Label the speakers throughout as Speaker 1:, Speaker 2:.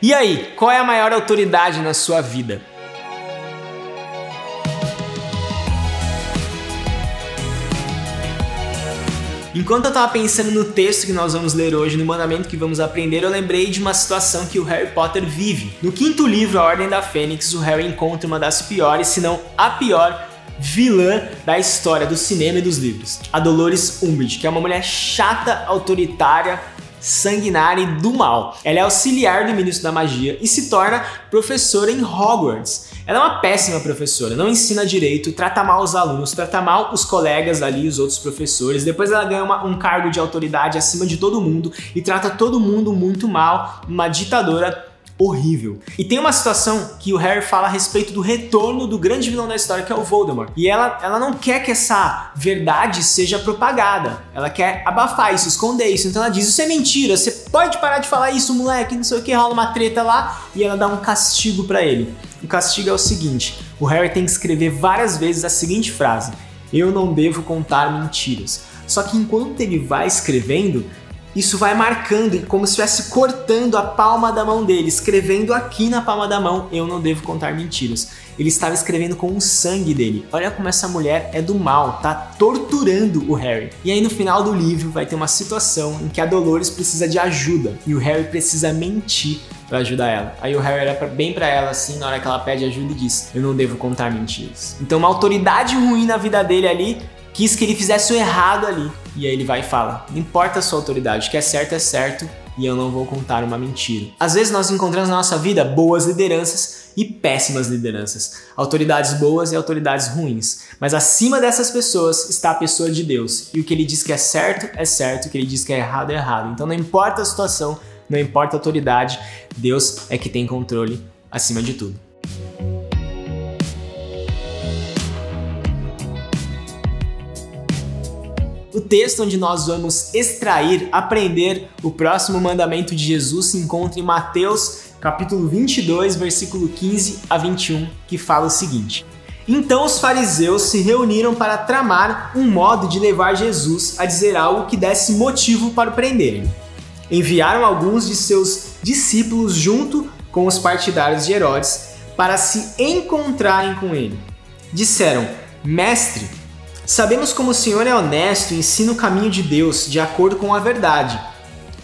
Speaker 1: E aí, qual é a maior autoridade na sua vida? Enquanto eu estava pensando no texto que nós vamos ler hoje, no mandamento que vamos aprender, eu lembrei de uma situação que o Harry Potter vive. No quinto livro, A Ordem da Fênix, o Harry encontra uma das piores, se não a pior, vilã da história do cinema e dos livros, a Dolores Umbridge, que é uma mulher chata, autoritária, sanguinária e do mal. Ela é auxiliar do ministro da magia e se torna professora em Hogwarts. Ela é uma péssima professora, não ensina direito, trata mal os alunos, trata mal os colegas ali, os outros professores. Depois ela ganha um cargo de autoridade acima de todo mundo e trata todo mundo muito mal, uma ditadora horrível. E tem uma situação que o Harry fala a respeito do retorno do grande vilão da história, que é o Voldemort. E ela não quer que essa verdade seja propagada. Ela quer abafar isso, esconder isso. Então ela diz, isso é mentira, você pode parar de falar isso, moleque, não sei o que, rola uma treta lá. E ela dá um castigo pra ele. O castigo é o seguinte, o Harry tem que escrever várias vezes a seguinte frase: eu não devo contar mentiras. Só que enquanto ele vai escrevendo, isso vai marcando, como se estivesse cortando a palma da mão dele, escrevendo aqui na palma da mão, eu não devo contar mentiras. Ele estava escrevendo com o sangue dele. Olha como essa mulher é do mal, tá torturando o Harry. E aí no final do livro vai ter uma situação em que a Dolores precisa de ajuda e o Harry precisa mentir para ajudar ela. Aí o Harry olha bem para ela assim, na hora que ela pede ajuda e diz, eu não devo contar mentiras. Então uma autoridade ruim na vida dele ali quis que ele fizesse o errado ali. E aí ele vai e fala, não importa a sua autoridade, o que é certo e eu não vou contar uma mentira. Às vezes nós encontramos na nossa vida boas lideranças e péssimas lideranças, autoridades boas e autoridades ruins. Mas acima dessas pessoas está a pessoa de Deus. E o que ele diz que é certo, o que ele diz que é errado. Então não importa a situação, não importa a autoridade, Deus é que tem controle acima de tudo. O texto onde nós vamos extrair, aprender o próximo mandamento de Jesus se encontra em Mateus capítulo 22, versículo 15 a 21, que fala o seguinte: então os fariseus se reuniram para tramar um modo de levar Jesus a dizer algo que desse motivo para o prenderem. Enviaram alguns de seus discípulos junto com os partidários de Herodes para se encontrarem com ele. Disseram, mestre, sabemos como o Senhor é honesto e ensina o caminho de Deus de acordo com a verdade.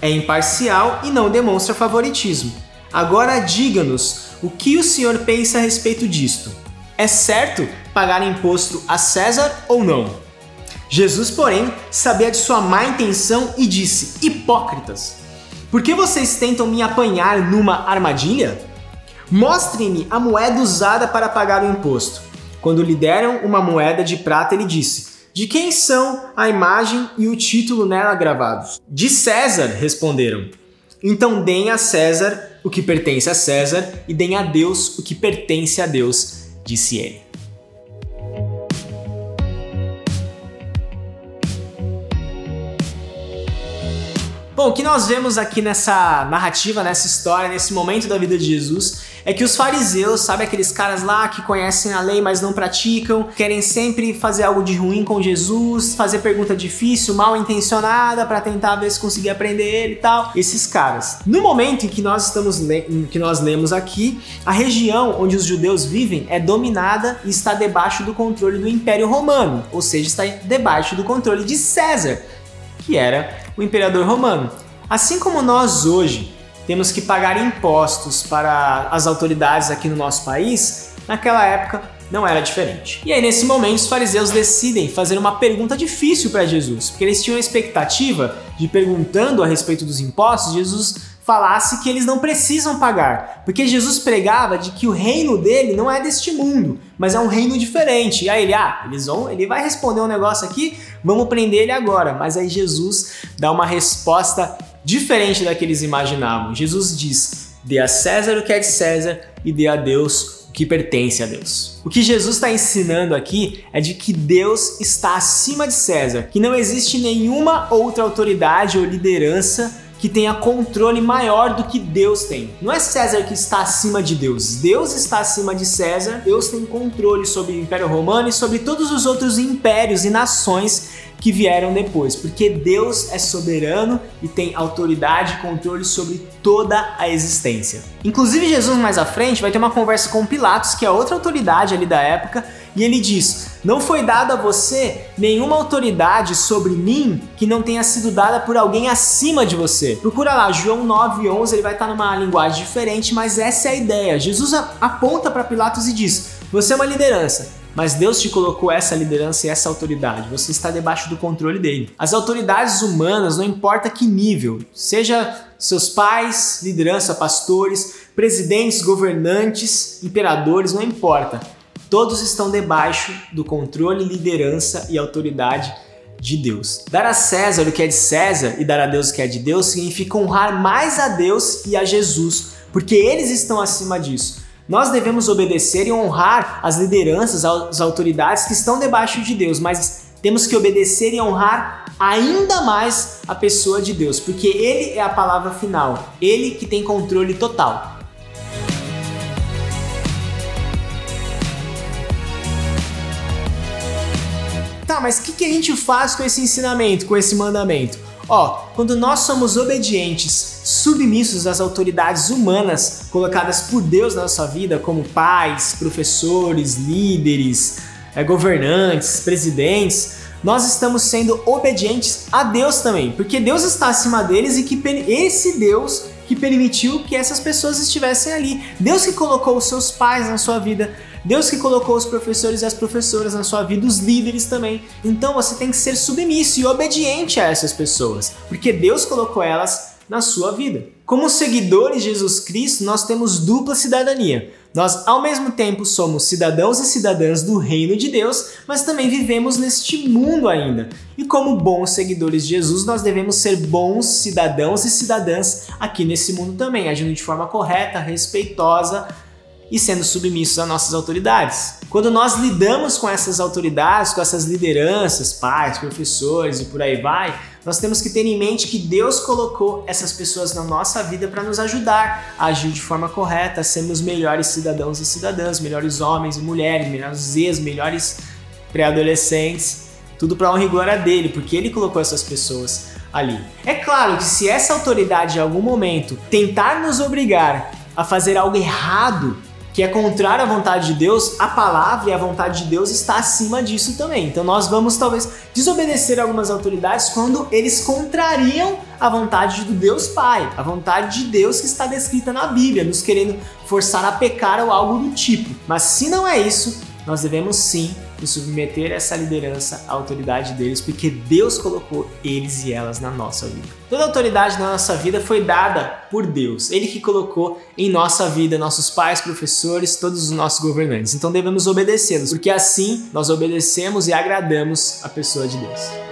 Speaker 1: É imparcial e não demonstra favoritismo. Agora diga-nos o que o Senhor pensa a respeito disto. É certo pagar imposto a César ou não? Jesus, porém, sabia de sua má intenção e disse, hipócritas, por que vocês tentam me apanhar numa armadilha? Mostrem-me a moeda usada para pagar o imposto. Quando lhe deram uma moeda de prata, ele disse, de quem são a imagem e o título nela gravados? De César, responderam. Então deem a César o que pertence a César e deem a Deus o que pertence a Deus, disse ele. Bom, o que nós vemos aqui nessa narrativa, nessa história, nesse momento da vida de Jesus, é que os fariseus, sabe aqueles caras lá que conhecem a lei, mas não praticam, querem sempre fazer algo de ruim com Jesus, fazer pergunta difícil, mal intencionada, para tentar ver se conseguir aprender ele e tal. Esses caras. No momento em que nós lemos aqui, a região onde os judeus vivem é dominada e está debaixo do controle do Império Romano, ou seja, está debaixo do controle de César, que era o imperador romano. Assim como nós hoje temos que pagar impostos para as autoridades aqui no nosso país, naquela época não era diferente. E aí nesse momento os fariseus decidem fazer uma pergunta difícil para Jesus, porque eles tinham a expectativa de, perguntando a respeito dos impostos, Jesus falasse que eles não precisam pagar, porque Jesus pregava de que o reino dele não é deste mundo, mas é um reino diferente. E aí ele vai responder um negócio aqui, vamos prender ele agora. Mas aí Jesus dá uma resposta diferente da que eles imaginavam. Jesus diz, dê a César o que é de César e dê a Deus o que pertence a Deus. O que Jesus está ensinando aqui é de que Deus está acima de César, que não existe nenhuma outra autoridade ou liderança que tenha controle maior do que Deus tem. Não é César que está acima de Deus. Deus está acima de César. Deus tem controle sobre o Império Romano e sobre todos os outros impérios e nações que vieram depois, porque Deus é soberano e tem autoridade e controle sobre toda a existência. Inclusive, Jesus mais à frente vai ter uma conversa com Pilatos, que é outra autoridade ali da época, e ele diz: não foi dada a você nenhuma autoridade sobre mim que não tenha sido dada por alguém acima de você. Procura lá, João 9:11, ele vai estar numa linguagem diferente, mas essa é a ideia. Jesus aponta para Pilatos e diz: você é uma liderança, mas Deus te colocou essa liderança e essa autoridade. Você está debaixo do controle dele. As autoridades humanas, não importa que nível, seja seus pais, liderança, pastores, presidentes, governantes, imperadores, não importa. Todos estão debaixo do controle, liderança e autoridade de Deus. Dar a César o que é de César e dar a Deus o que é de Deus significa honrar mais a Deus e a Jesus, porque eles estão acima disso. Nós devemos obedecer e honrar as lideranças, as autoridades que estão debaixo de Deus, mas temos que obedecer e honrar ainda mais a pessoa de Deus, porque Ele é a palavra final, Ele que tem controle total. Tá, mas o que a gente faz com esse ensinamento, com esse mandamento? Quando nós somos obedientes, submissos às autoridades humanas colocadas por Deus na nossa vida, como pais, professores, líderes, governantes, presidentes, nós estamos sendo obedientes a Deus também, porque Deus está acima deles e esse Deus que permitiu que essas pessoas estivessem ali. Deus que colocou os seus pais na sua vida, Deus que colocou os professores e as professoras na sua vida, os líderes também. Então você tem que ser submisso e obediente a essas pessoas, porque Deus colocou elas na sua vida. Como seguidores de Jesus Cristo, nós temos dupla cidadania. Nós, ao mesmo tempo, somos cidadãos e cidadãs do reino de Deus, mas também vivemos neste mundo ainda. E como bons seguidores de Jesus, nós devemos ser bons cidadãos e cidadãs aqui nesse mundo também, agindo de forma correta, respeitosa e sendo submissos às nossas autoridades. Quando nós lidamos com essas autoridades, com essas lideranças, pais, professores e por aí vai, nós temos que ter em mente que Deus colocou essas pessoas na nossa vida para nos ajudar a agir de forma correta, a sermos melhores cidadãos e cidadãs, melhores homens e mulheres, melhores melhores pré-adolescentes, tudo para honra e glória dele, porque ele colocou essas pessoas ali. É claro que se essa autoridade em algum momento tentar nos obrigar a fazer algo errado, que é contrário à vontade de Deus, a palavra e a vontade de Deus está acima disso também. Então nós vamos talvez desobedecer algumas autoridades quando eles contrariam a vontade do Deus Pai, a vontade de Deus que está descrita na Bíblia, nos querendo forçar a pecar ou algo do tipo. Mas se não é isso, nós devemos sim nos submeter a essa liderança, à autoridade deles, porque Deus colocou eles e elas na nossa vida. Toda a autoridade na nossa vida foi dada por Deus. Ele que colocou em nossa vida nossos pais, professores, todos os nossos governantes. Então devemos obedecê-los, porque assim nós obedecemos e agradamos a pessoa de Deus.